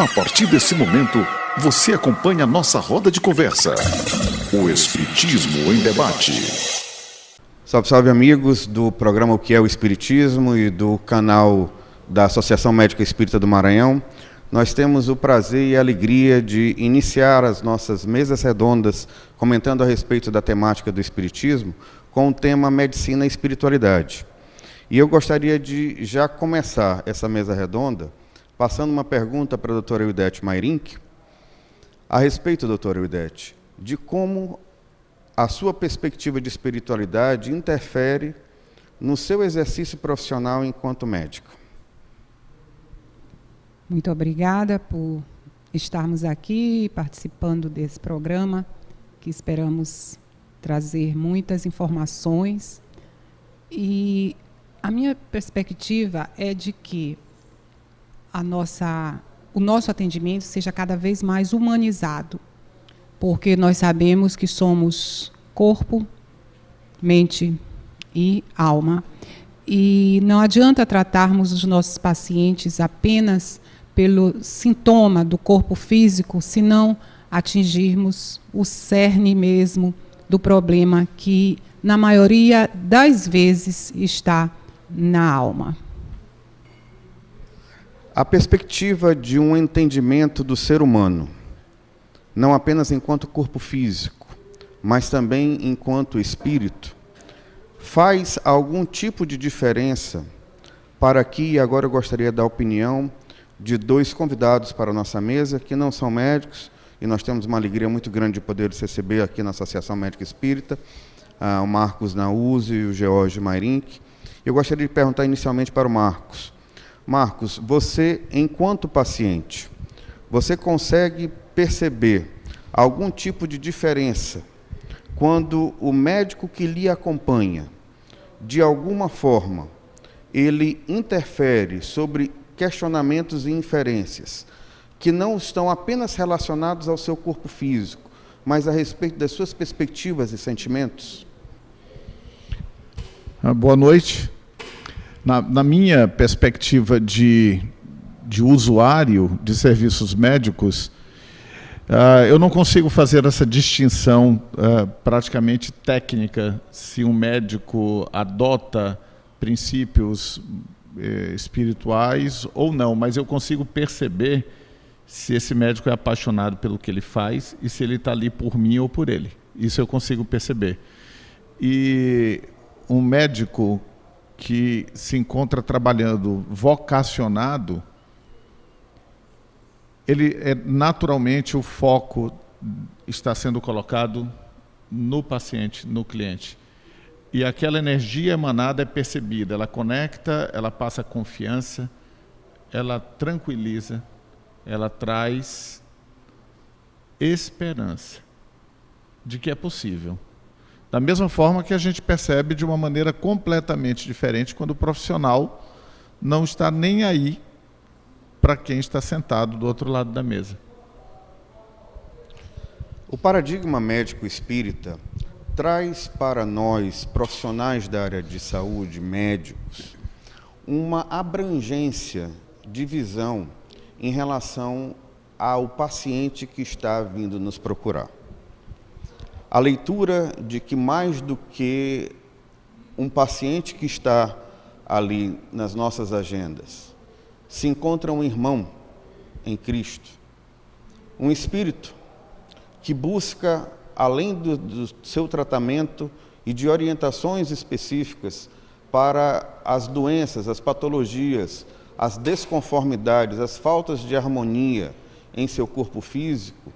A partir desse momento, você acompanha a nossa roda de conversa. O Espiritismo em Debate. Salve, salve, amigos do programa O que é o Espiritismo e do canal da Associação Médica Espírita do Maranhão. Nós temos o prazer e a alegria de iniciar as nossas mesas redondas comentando a respeito da temática do Espiritismo com o tema Medicina e Espiritualidade. E eu gostaria de já começar essa mesa redonda passando uma pergunta para a doutora Eudete Mairink, a respeito, doutora Eudete, de como a sua perspectiva de espiritualidade interfere no seu exercício profissional enquanto médica. Muito obrigada por estarmos aqui participando desse programa, que esperamos trazer muitas informações. E a minha perspectiva é de que o nosso atendimento seja cada vez mais humanizado, porque nós sabemos que somos corpo, mente e alma, e não adianta tratarmos os nossos pacientes apenas pelo sintoma do corpo físico, se não atingirmos o cerne mesmo do problema, que na maioria das vezes está na alma. A perspectiva de um entendimento do ser humano, não apenas enquanto corpo físico, mas também enquanto espírito, faz algum tipo de diferença para que, agora eu gostaria da opinião de dois convidados para a nossa mesa, que não são médicos, e nós temos uma alegria muito grande de poder os receber aqui na Associação Médica Espírita, o Marcos Naúzio e o George Mairink. Eu gostaria de perguntar inicialmente para o Marcos. Marcos, você, enquanto paciente, você consegue perceber algum tipo de diferença quando o médico que lhe acompanha, de alguma forma, ele interfere sobre questionamentos e inferências que não estão apenas relacionados ao seu corpo físico, mas a respeito das suas perspectivas e sentimentos? Boa noite. Na minha perspectiva de usuário de serviços médicos, eu não consigo fazer essa distinção praticamente técnica, se um médico adota princípios espirituais ou não, mas eu consigo perceber se esse médico é apaixonado pelo que ele faz e se ele está ali por mim ou por ele. Isso eu consigo perceber. E um médico que se encontra trabalhando vocacionado, ele naturalmente o foco está sendo colocado no paciente, no cliente. E aquela energia emanada é percebida, ela conecta, ela passa confiança, ela tranquiliza, ela traz esperança de que é possível. Da mesma forma que a gente percebe de uma maneira completamente diferente quando o profissional não está nem aí para quem está sentado do outro lado da mesa. O paradigma médico espírita traz para nós, profissionais da área de saúde, médicos, uma abrangência de visão em relação ao paciente que está vindo nos procurar. A leitura de que mais do que um paciente que está ali nas nossas agendas, se encontra um irmão em Cristo, um espírito que busca, além do seu tratamento e de orientações específicas para as doenças, as patologias, as desconformidades, as faltas de harmonia em seu corpo físico,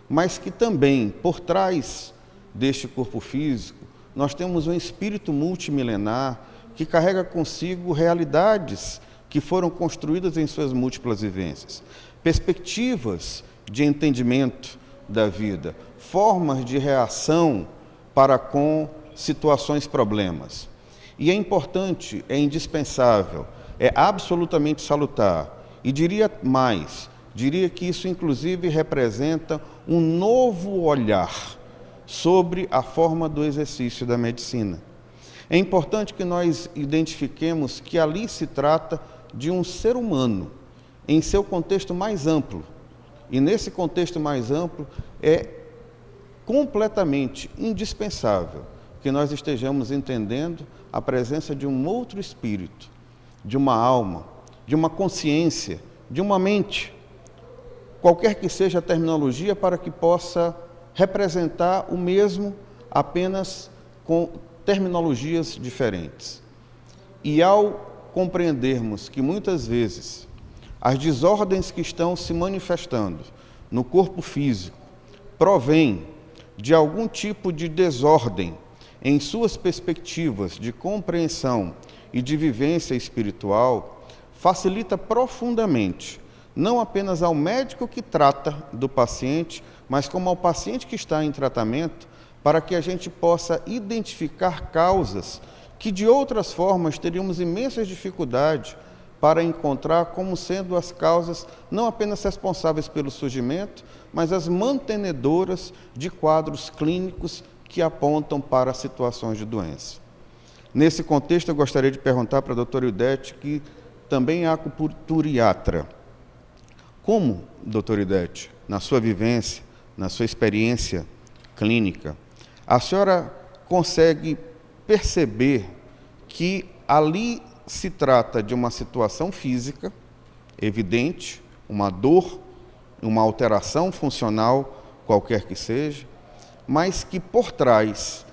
mas que também, por trás deste corpo físico, nós temos um espírito multimilenar que carrega consigo realidades que foram construídas em suas múltiplas vivências, perspectivas de entendimento da vida, formas de reação para com situações, problemas. E é importante, é indispensável, é absolutamente salutar, e diria mais, diria que isso inclusive representa um novo olhar sobre a forma do exercício da medicina. É importante que nós identifiquemos que ali se trata de um ser humano, em seu contexto mais amplo, E nesse contexto mais amplo, é completamente indispensável que nós estejamos entendendo a presença de um outro espírito, de uma alma, de uma consciência, de uma mente, qualquer que seja a terminologia, para que possa representar o mesmo, apenas com terminologias diferentes. E ao compreendermos que muitas vezes as desordens que estão se manifestando no corpo físico provêm de algum tipo de desordem em suas perspectivas de compreensão e de vivência espiritual, facilita profundamente, não apenas ao médico que trata do paciente, mas como ao paciente que está em tratamento, para que a gente possa identificar causas que de outras formas teríamos imensas dificuldades para encontrar como sendo as causas não apenas responsáveis pelo surgimento, mas as mantenedoras de quadros clínicos que apontam para situações de doença. Nesse contexto, eu gostaria de perguntar para a doutora Ildete, que também é acupunturiatra. Como, doutora Ildete, na sua vivência, na sua experiência clínica, a senhora consegue perceber que ali se trata de uma situação física evidente, uma dor, uma alteração funcional, qualquer que seja, mas que por trás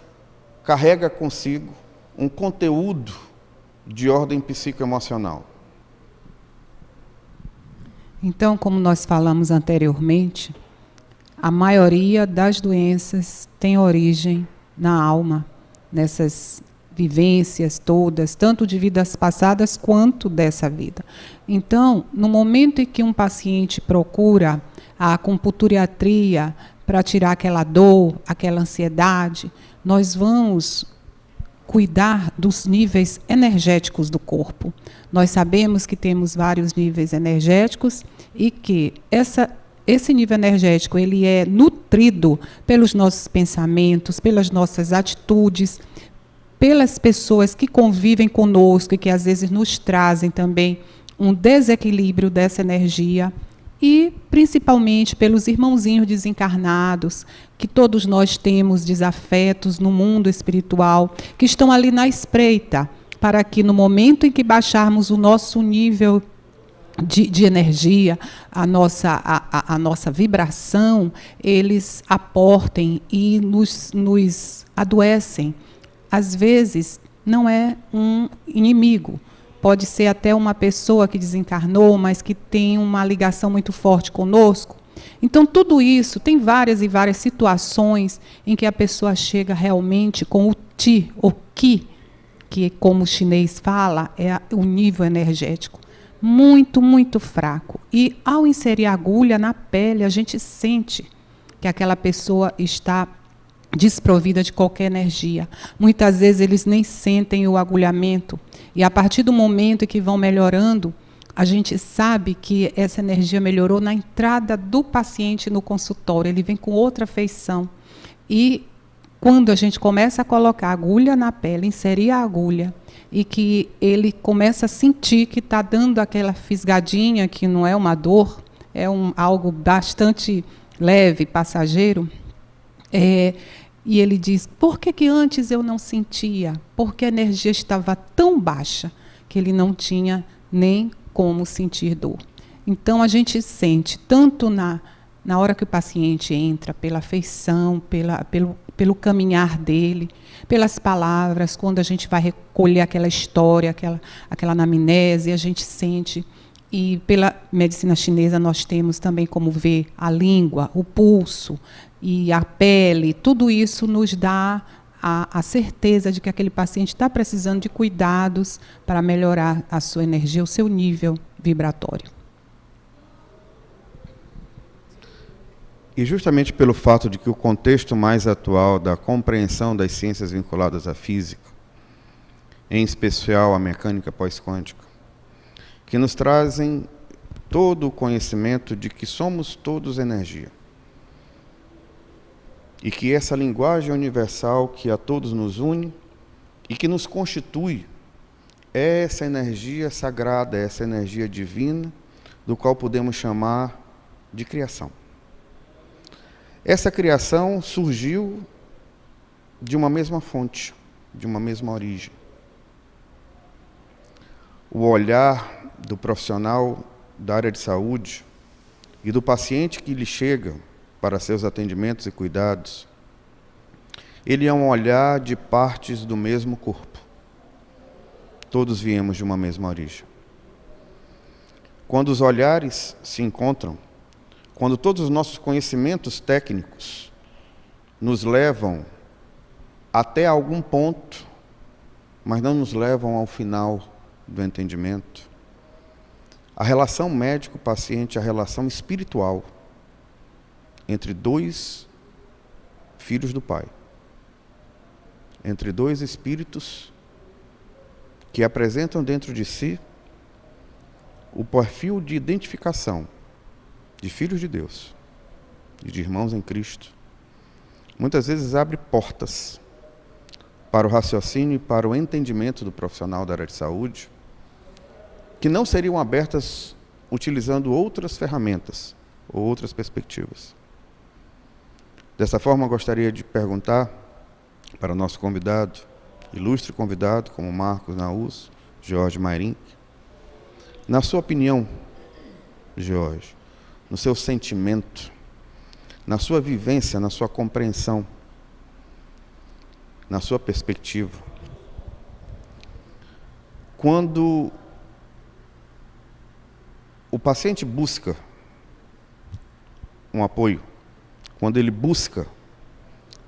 carrega consigo um conteúdo de ordem psicoemocional? Então, como nós falamos anteriormente, a maioria das doenças tem origem na alma, nessas vivências todas, tanto de vidas passadas quanto dessa vida. Então, no momento em que um paciente procura a acupunturiatria para tirar aquela dor, aquela ansiedade, nós vamos cuidar dos níveis energéticos do corpo. Nós sabemos que temos vários níveis energéticos e que esse nível energético ele é nutrido pelos nossos pensamentos, pelas nossas atitudes, pelas pessoas que convivem conosco e que às vezes nos trazem também um desequilíbrio dessa energia, e principalmente pelos irmãozinhos desencarnados, que todos nós temos desafetos no mundo espiritual, que estão ali na espreita, para que no momento em que baixarmos o nosso nível de energia, a nossa vibração, eles aportem e nos adoecem. Às vezes, não é um inimigo, pode ser até uma pessoa que desencarnou, mas que tem uma ligação muito forte conosco. Então, tudo isso, tem várias e várias situações em que a pessoa chega realmente com o ti, o ki, que, como o chinês fala, é o nível energético, muito, muito fraco. E, ao inserir a agulha na pele, a gente sente que aquela pessoa está desprovida de qualquer energia. Muitas vezes eles nem sentem o agulhamento, e a partir do momento em que vão melhorando, a gente sabe que essa energia melhorou na entrada do paciente no consultório, ele vem com outra feição. E quando a gente começa a colocar a agulha na pele, inserir a agulha, e que ele começa a sentir que está dando aquela fisgadinha, que não é uma dor, é algo bastante leve, passageiro, e ele diz, por que antes eu não sentia? Porque a energia estava tão baixa que ele não tinha nem como sentir dor. Então, a gente sente, tanto na hora que o paciente entra, pela feição, pelo caminhar dele, pelas palavras, quando a gente vai recolher aquela história, aquela anamnese, a gente sente. E pela medicina chinesa nós temos também como ver a língua, o pulso e a pele. Tudo isso nos dá a certeza de que aquele paciente está precisando de cuidados para melhorar a sua energia, o seu nível vibratório. E justamente pelo fato de que o contexto mais atual da compreensão das ciências vinculadas à física, em especial a mecânica pós-quântica, que nos trazem todo o conhecimento de que somos todos energia. E que essa linguagem universal que a todos nos une e que nos constitui é essa energia sagrada, essa energia divina, do qual podemos chamar de criação. Essa criação surgiu de uma mesma fonte, de uma mesma origem. O olhar do profissional da área de saúde e do paciente que lhe chega para seus atendimentos e cuidados, ele é um olhar de partes do mesmo corpo. Todos viemos de uma mesma origem. Quando os olhares se encontram, quando todos os nossos conhecimentos técnicos nos levam até algum ponto, mas não nos levam ao final do entendimento, a relação médico-paciente é a relação espiritual entre dois filhos do Pai, entre dois espíritos que apresentam dentro de si o perfil de identificação de filhos de Deus e de irmãos em Cristo. Muitas vezes abre portas para o raciocínio e para o entendimento do profissional da área de saúde, que não seriam abertas utilizando outras ferramentas ou outras perspectivas. Dessa forma, eu gostaria de perguntar para o nosso convidado, ilustre convidado, como Marcos Naus, Jorge Mairink, na sua opinião, Jorge, no seu sentimento, na sua vivência, na sua compreensão, na sua perspectiva, quando o paciente busca um apoio, quando ele busca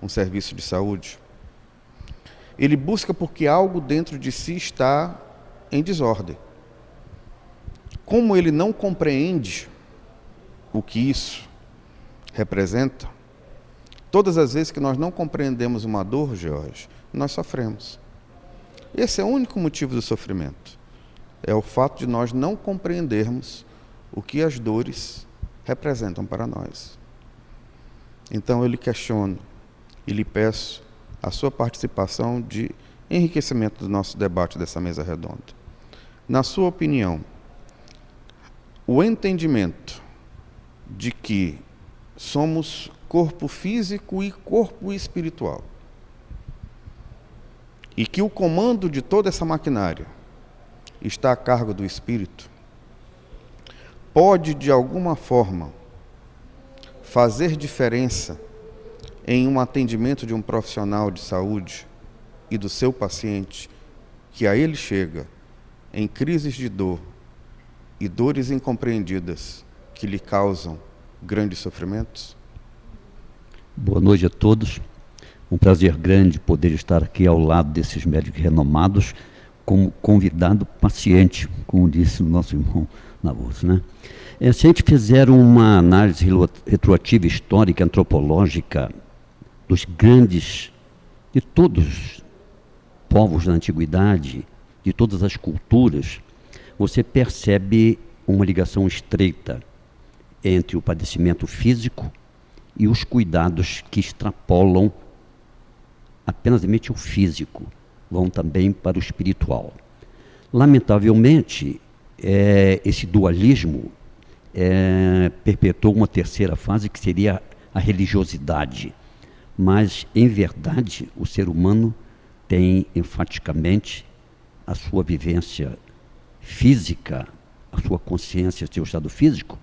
um serviço de saúde, ele busca porque algo dentro de si está em desordem. Como ele não compreende o que isso representa, todas as vezes que nós não compreendemos uma dor, Jorge, nós sofremos. Esse é o único motivo do sofrimento. É o fato de nós não compreendermos o que as dores representam para nós. Então eu lhe questiono e lhe peço a sua participação de enriquecimento do nosso debate dessa mesa redonda. Na sua opinião, o entendimento de que somos corpo físico e corpo espiritual, e que o comando de toda essa maquinária está a cargo do espírito, pode, de alguma forma, fazer diferença em um atendimento de um profissional de saúde e do seu paciente, que a ele chega em crises de dor e dores incompreendidas que lhe causam grandes sofrimentos? Boa noite a todos. Um prazer grande poder estar aqui ao lado desses médicos renomados como convidado paciente, como disse o nosso irmão Naus, né? Se a gente fizer uma análise retroativa histórica, antropológica, dos grandes, de todos os povos da antiguidade, de todas as culturas, você percebe uma ligação estreita entre o padecimento físico e os cuidados que extrapolam apenas o físico, vão também para o espiritual. Lamentavelmente, esse dualismo perpetuou uma terceira fase, que seria a religiosidade. Mas, em verdade, o ser humano tem enfaticamente a sua vivência física, a sua consciência, seu estado físico,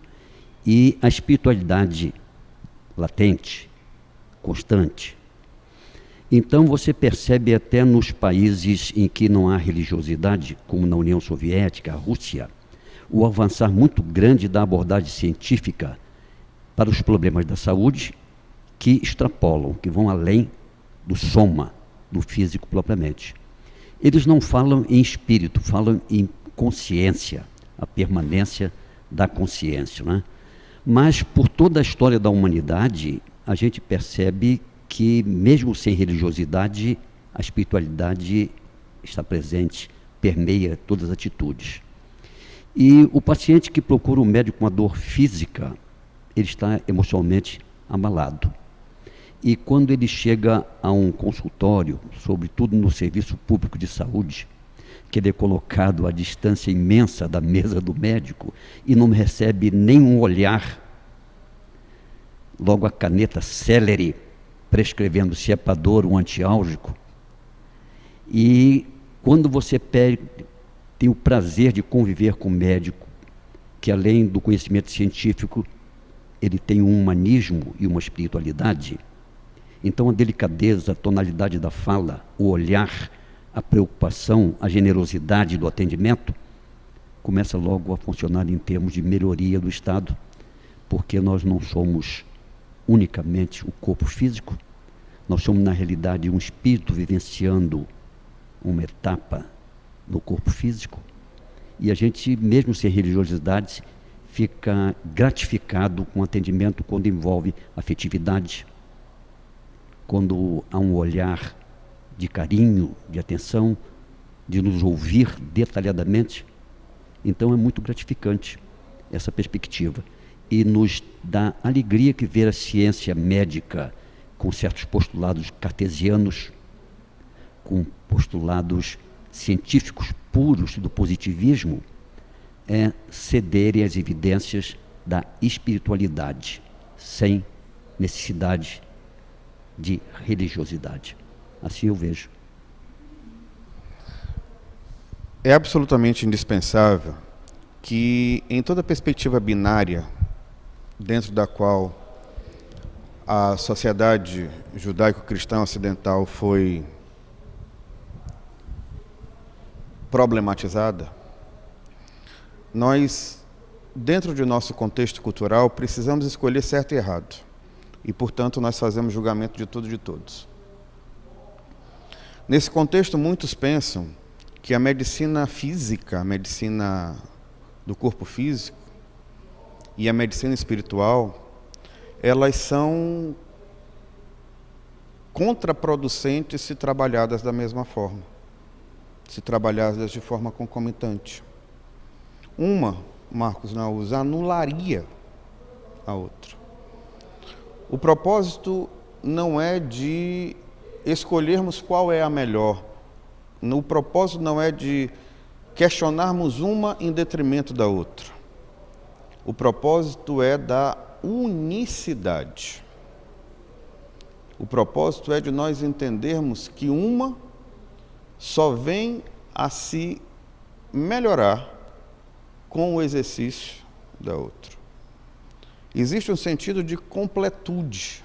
e a espiritualidade latente, constante. Então você percebe até nos países em que não há religiosidade, como na União Soviética, a Rússia, o avançar muito grande da abordagem científica para os problemas da saúde, que extrapolam, que vão além do soma, do físico propriamente. Eles não falam em espírito, falam em consciência, a permanência da consciência, né? Mas por toda a história da humanidade, a gente percebe que, mesmo sem religiosidade, a espiritualidade está presente, permeia todas as atitudes. E o paciente que procura um médico com uma dor física, ele está emocionalmente abalado. E quando ele chega a um consultório, sobretudo no serviço público de saúde, que ele é colocado à distância imensa da mesa do médico e não recebe nenhum olhar logo a caneta célere, prescrevendo se é para dor um antiálgico. E quando você tem o prazer de conviver com um médico, que além do conhecimento científico, ele tem um humanismo e uma espiritualidade, então a delicadeza, a tonalidade da fala, o olhar, a preocupação, a generosidade do atendimento, começa logo a funcionar em termos de melhoria do estado, porque nós não somos unicamente o corpo físico, nós somos na realidade um espírito vivenciando uma etapa no corpo físico, e a gente, mesmo sem religiosidade, fica gratificado com o atendimento quando envolve afetividade, quando há um olhar de carinho, de atenção, de nos ouvir detalhadamente. Então é muito gratificante essa perspectiva. E nos dá alegria que ver a ciência médica com certos postulados cartesianos, com postulados científicos puros do positivismo, cederem às evidências da espiritualidade, sem necessidade de religiosidade. Assim eu vejo. É absolutamente indispensável que, em toda perspectiva binária, dentro da qual a sociedade judaico-cristã ocidental foi problematizada, nós, dentro de nosso contexto cultural, precisamos escolher certo e errado. E, portanto, nós fazemos julgamento de tudo e de todos. Nesse contexto, muitos pensam que a medicina física, a medicina do corpo físico e a medicina espiritual, elas são contraproducentes se trabalhadas da mesma forma, se trabalhadas de forma concomitante. Uma, Marcos Naus, anularia a outra. O propósito não é de escolhermos qual é a melhor. O propósito não é de questionarmos uma em detrimento da outra. O propósito é da unicidade. O propósito é de nós entendermos que uma só vem a se melhorar com o exercício da outra. Existe um sentido de completude.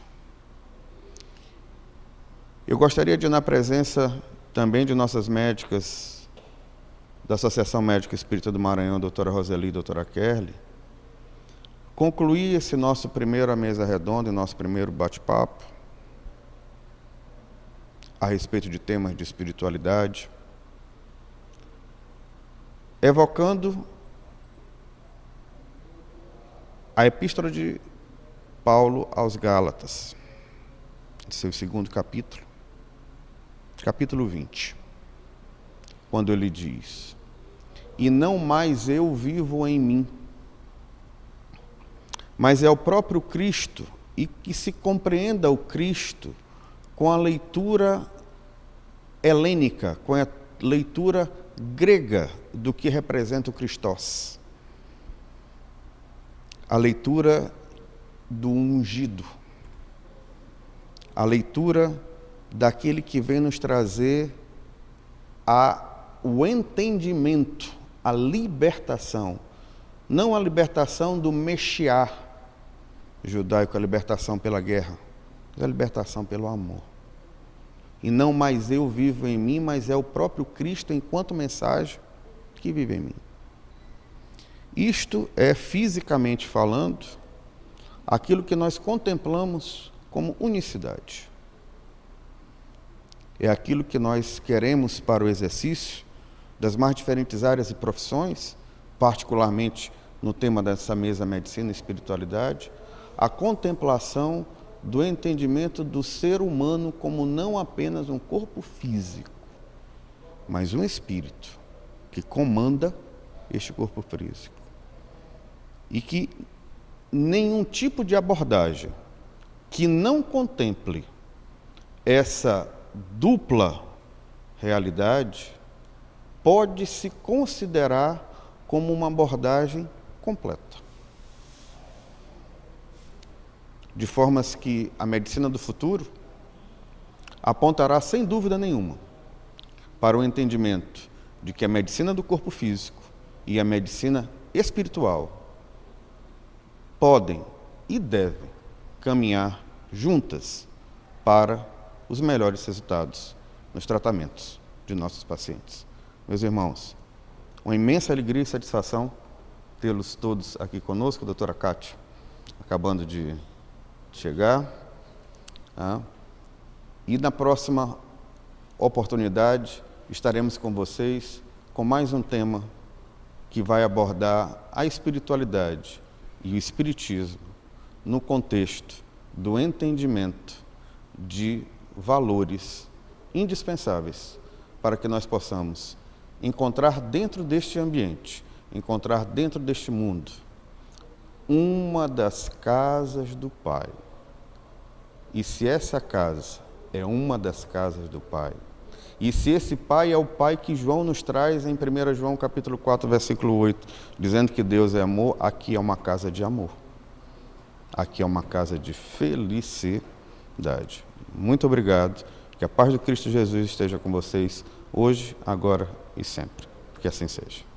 Eu gostaria de, na presença também de nossas médicas da Associação Médica Espírita do Maranhão, doutora Roseli e doutora Kerli, concluir esse nosso primeiro mesa redonda e nosso primeiro bate-papo a respeito de temas de espiritualidade, evocando a Epístola de Paulo aos Gálatas, seu segundo capítulo, capítulo 20, quando ele diz: "E não mais eu vivo em mim, mas é o próprio Cristo", e que se compreenda o Cristo com a leitura helênica, com a leitura grega do que representa o Christos. A leitura do ungido, a leitura daquele que vem nos trazer o entendimento, a libertação, não a libertação do Meshiá judaico, a libertação pela guerra, mas a libertação pelo amor. E não mais eu vivo em mim, mas é o próprio Cristo, enquanto mensagem, que vive em mim. Isto é, fisicamente falando, aquilo que nós contemplamos como unicidade. É aquilo que nós queremos para o exercício das mais diferentes áreas e profissões, particularmente no tema dessa mesa medicina e espiritualidade, a contemplação do entendimento do ser humano como não apenas um corpo físico, mas um espírito que comanda este corpo físico. E que nenhum tipo de abordagem que não contemple essa dupla realidade pode se considerar como uma abordagem completa. de formas que a medicina do futuro apontará, sem dúvida nenhuma, para o entendimento de que a medicina do corpo físico e a medicina espiritual podem e devem caminhar juntas para os melhores resultados nos tratamentos de nossos pacientes. Meus irmãos, uma imensa alegria e satisfação tê-los todos aqui conosco, a doutora Cátia acabando de chegar. E na próxima oportunidade estaremos com vocês com mais um tema que vai abordar a espiritualidade e o espiritismo no contexto do entendimento de valores indispensáveis para que nós possamos encontrar dentro deste ambiente, encontrar dentro deste mundo, uma das casas do Pai. E se essa casa é uma das casas do Pai, e se esse Pai é o Pai que João nos traz em 1 João capítulo 4, versículo 8, dizendo que Deus é amor, aqui é uma casa de amor. Aqui é uma casa de felicidade. Muito obrigado. Que a paz do Cristo Jesus esteja com vocês hoje, agora e sempre. Que assim seja.